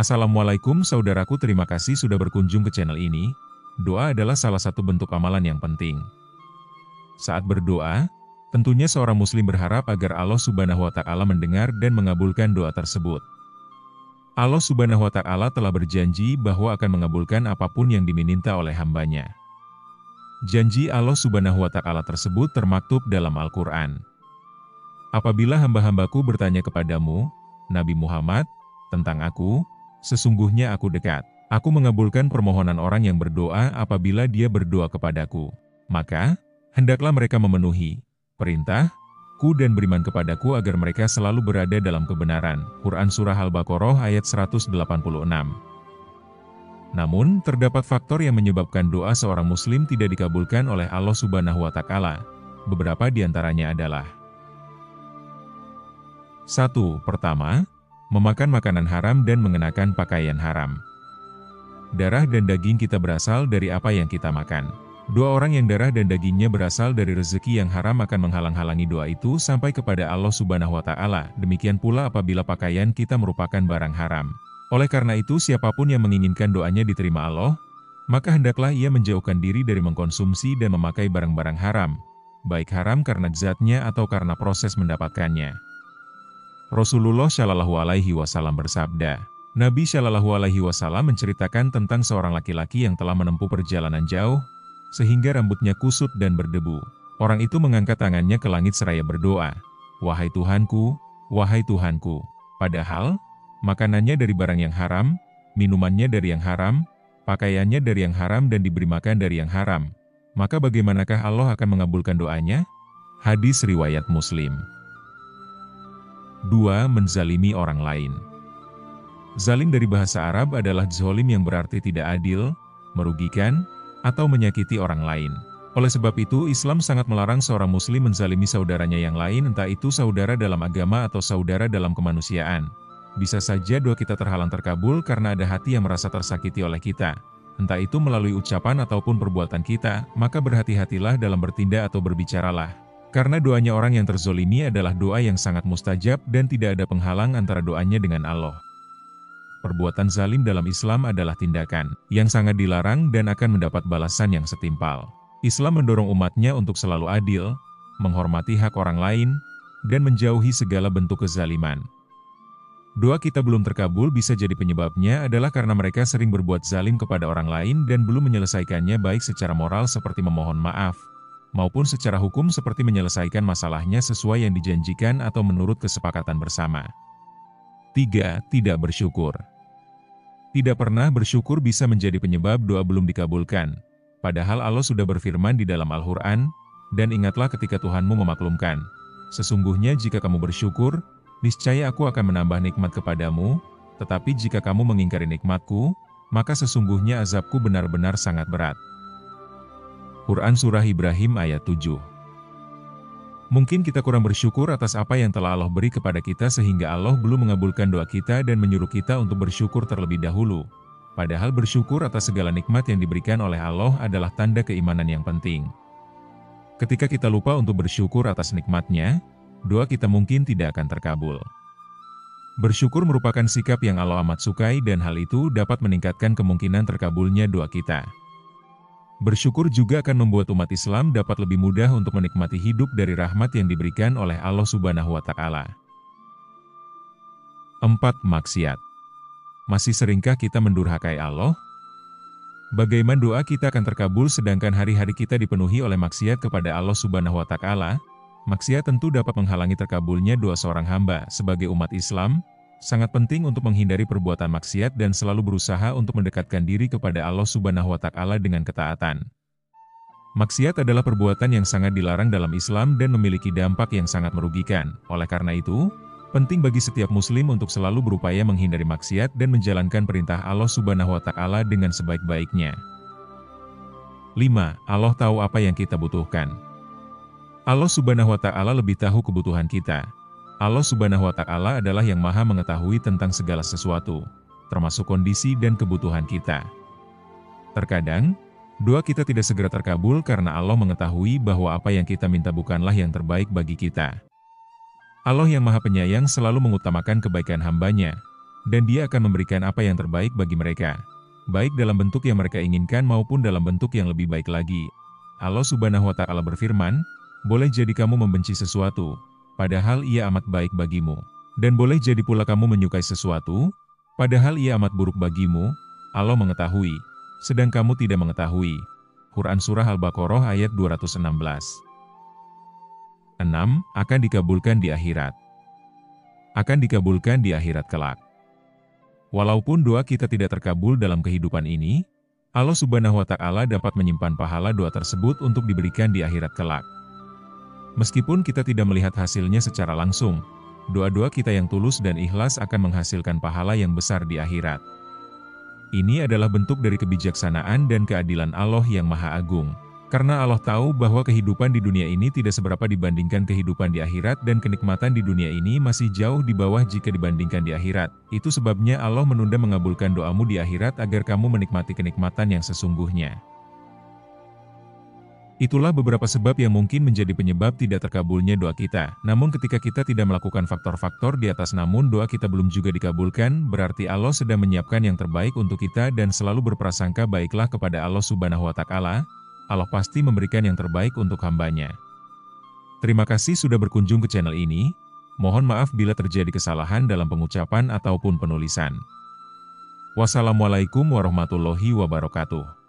Assalamualaikum saudaraku, terima kasih sudah berkunjung ke channel ini. Doa adalah salah satu bentuk amalan yang penting. Saat berdoa, tentunya seorang muslim berharap agar Allah Subhanahu wa Ta'ala mendengar dan mengabulkan doa tersebut. Allah Subhanahu wa Ta'ala telah berjanji bahwa akan mengabulkan apapun yang diminta oleh hambanya. Janji Allah Subhanahu wa Ta'ala tersebut termaktub dalam Al-Quran. Apabila hamba-hambaku bertanya kepadamu, Nabi Muhammad, tentang aku, sesungguhnya aku dekat. Aku mengabulkan permohonan orang yang berdoa apabila dia berdoa kepadaku. Maka, hendaklah mereka memenuhi perintahku dan beriman kepadaku agar mereka selalu berada dalam kebenaran. Quran Surah Al-Baqarah ayat 186. Namun, terdapat faktor yang menyebabkan doa seorang muslim tidak dikabulkan oleh Allah Subhanahu wa Ta'ala. Beberapa di antaranya adalah: 1. Pertama, memakan makanan haram dan mengenakan pakaian haram. Darah dan daging kita berasal dari apa yang kita makan. Dua orang yang darah dan dagingnya berasal dari rezeki yang haram akan menghalang-halangi doa itu sampai kepada Allah Subhanahu wa Ta'ala. Demikian pula apabila pakaian kita merupakan barang haram. Oleh karena itu, siapapun yang menginginkan doanya diterima Allah, maka hendaklah ia menjauhkan diri dari mengkonsumsi dan memakai barang-barang haram, baik haram karena zatnya atau karena proses mendapatkannya. Rasulullah Shallallahu Alaihi Wasallam bersabda, Nabi Shallallahu Alaihi Wasallam menceritakan tentang seorang laki-laki yang telah menempuh perjalanan jauh, sehingga rambutnya kusut dan berdebu. Orang itu mengangkat tangannya ke langit seraya berdoa, wahai Tuhanku, wahai Tuhanku. Padahal, makanannya dari barang yang haram, minumannya dari yang haram, pakaiannya dari yang haram dan diberi makan dari yang haram. Maka bagaimanakah Allah akan mengabulkan doanya? Hadis riwayat Muslim. 2. Menzalimi orang lain. Zalim dari bahasa Arab adalah zolim yang berarti tidak adil, merugikan, atau menyakiti orang lain. Oleh sebab itu, Islam sangat melarang seorang muslim menzalimi saudaranya yang lain, entah itu saudara dalam agama atau saudara dalam kemanusiaan. Bisa saja doa kita terhalang terkabul karena ada hati yang merasa tersakiti oleh kita. Entah itu melalui ucapan ataupun perbuatan kita, maka berhati-hatilah dalam bertindak atau berbicaralah. Karena doanya orang yang terzolimi adalah doa yang sangat mustajab dan tidak ada penghalang antara doanya dengan Allah. Perbuatan zalim dalam Islam adalah tindakan yang sangat dilarang dan akan mendapat balasan yang setimpal. Islam mendorong umatnya untuk selalu adil, menghormati hak orang lain, dan menjauhi segala bentuk kezaliman. Doa kita belum terkabul bisa jadi penyebabnya adalah karena mereka sering berbuat zalim kepada orang lain dan belum menyelesaikannya baik secara moral seperti memohon maaf, maupun secara hukum seperti menyelesaikan masalahnya sesuai yang dijanjikan atau menurut kesepakatan bersama. 3. Tidak bersyukur. Tidak pernah bersyukur bisa menjadi penyebab doa belum dikabulkan. Padahal Allah sudah berfirman di dalam Al-Quran, dan ingatlah ketika Tuhanmu memaklumkan, sesungguhnya jika kamu bersyukur, niscaya aku akan menambah nikmat kepadamu, tetapi jika kamu mengingkari nikmatku, maka sesungguhnya azabku benar-benar sangat berat. Quran Surah Ibrahim ayat 7. Mungkin kita kurang bersyukur atas apa yang telah Allah beri kepada kita sehingga Allah belum mengabulkan doa kita dan menyuruh kita untuk bersyukur terlebih dahulu. Padahal bersyukur atas segala nikmat yang diberikan oleh Allah adalah tanda keimanan yang penting. Ketika kita lupa untuk bersyukur atas nikmatnya, doa kita mungkin tidak akan terkabul. Bersyukur merupakan sikap yang Allah amat sukai dan hal itu dapat meningkatkan kemungkinan terkabulnya doa kita. Bersyukur juga akan membuat umat Islam dapat lebih mudah untuk menikmati hidup dari rahmat yang diberikan oleh Allah Subhanahu wa Ta'ala. 4. Maksiat. Masih seringkah kita mendurhakai Allah? Bagaimana doa kita akan terkabul sedangkan hari-hari kita dipenuhi oleh maksiat kepada Allah Subhanahu wa Ta'ala? Maksiat tentu dapat menghalangi terkabulnya doa seorang hamba. Sebagai umat Islam, sangat penting untuk menghindari perbuatan maksiat dan selalu berusaha untuk mendekatkan diri kepada Allah Subhanahu wa Ta'ala dengan ketaatan. Maksiat adalah perbuatan yang sangat dilarang dalam Islam dan memiliki dampak yang sangat merugikan. Oleh karena itu, penting bagi setiap muslim untuk selalu berupaya menghindari maksiat dan menjalankan perintah Allah Subhanahu wa Ta'ala dengan sebaik-baiknya. 5. Allah tahu apa yang kita butuhkan. Allah Subhanahu wa Ta'ala lebih tahu kebutuhan kita. Allah Subhanahu wa Ta'ala adalah yang maha mengetahui tentang segala sesuatu, termasuk kondisi dan kebutuhan kita. Terkadang, doa kita tidak segera terkabul karena Allah mengetahui bahwa apa yang kita minta bukanlah yang terbaik bagi kita. Allah yang maha penyayang selalu mengutamakan kebaikan hambanya, Dan Dia akan memberikan apa yang terbaik bagi mereka, baik dalam bentuk yang mereka inginkan maupun dalam bentuk yang lebih baik lagi. Allah Subhanahu wa Ta'ala berfirman, boleh jadi kamu membenci sesuatu, padahal ia amat baik bagimu. Dan boleh jadi pula kamu menyukai sesuatu, padahal ia amat buruk bagimu. Allah mengetahui, sedang kamu tidak mengetahui. Quran Surah Al-Baqarah ayat 216. 6. Akan dikabulkan di akhirat. Akan dikabulkan di akhirat kelak. Walaupun doa kita tidak terkabul dalam kehidupan ini, Allah Subhanahu wa Ta'ala dapat menyimpan pahala doa tersebut untuk diberikan di akhirat kelak. Meskipun kita tidak melihat hasilnya secara langsung, doa-doa kita yang tulus dan ikhlas akan menghasilkan pahala yang besar di akhirat. Ini adalah bentuk dari kebijaksanaan dan keadilan Allah yang Maha Agung. Karena Allah tahu bahwa kehidupan di dunia ini tidak seberapa dibandingkan kehidupan di akhirat dan kenikmatan di dunia ini masih jauh di bawah jika dibandingkan di akhirat. Itu sebabnya Allah menunda mengabulkan doamu di akhirat agar kamu menikmati kenikmatan yang sesungguhnya. Itulah beberapa sebab yang mungkin menjadi penyebab tidak terkabulnya doa kita. Namun ketika kita tidak melakukan faktor-faktor di atas namun doa kita belum juga dikabulkan, berarti Allah sedang menyiapkan yang terbaik untuk kita dan selalu berprasangka baiklah kepada Allah Subhanahu wa Ta'ala. Allah pasti memberikan yang terbaik untuk hambanya. Terima kasih sudah berkunjung ke channel ini. Mohon maaf bila terjadi kesalahan dalam pengucapan ataupun penulisan. Wassalamualaikum warahmatullahi wabarakatuh.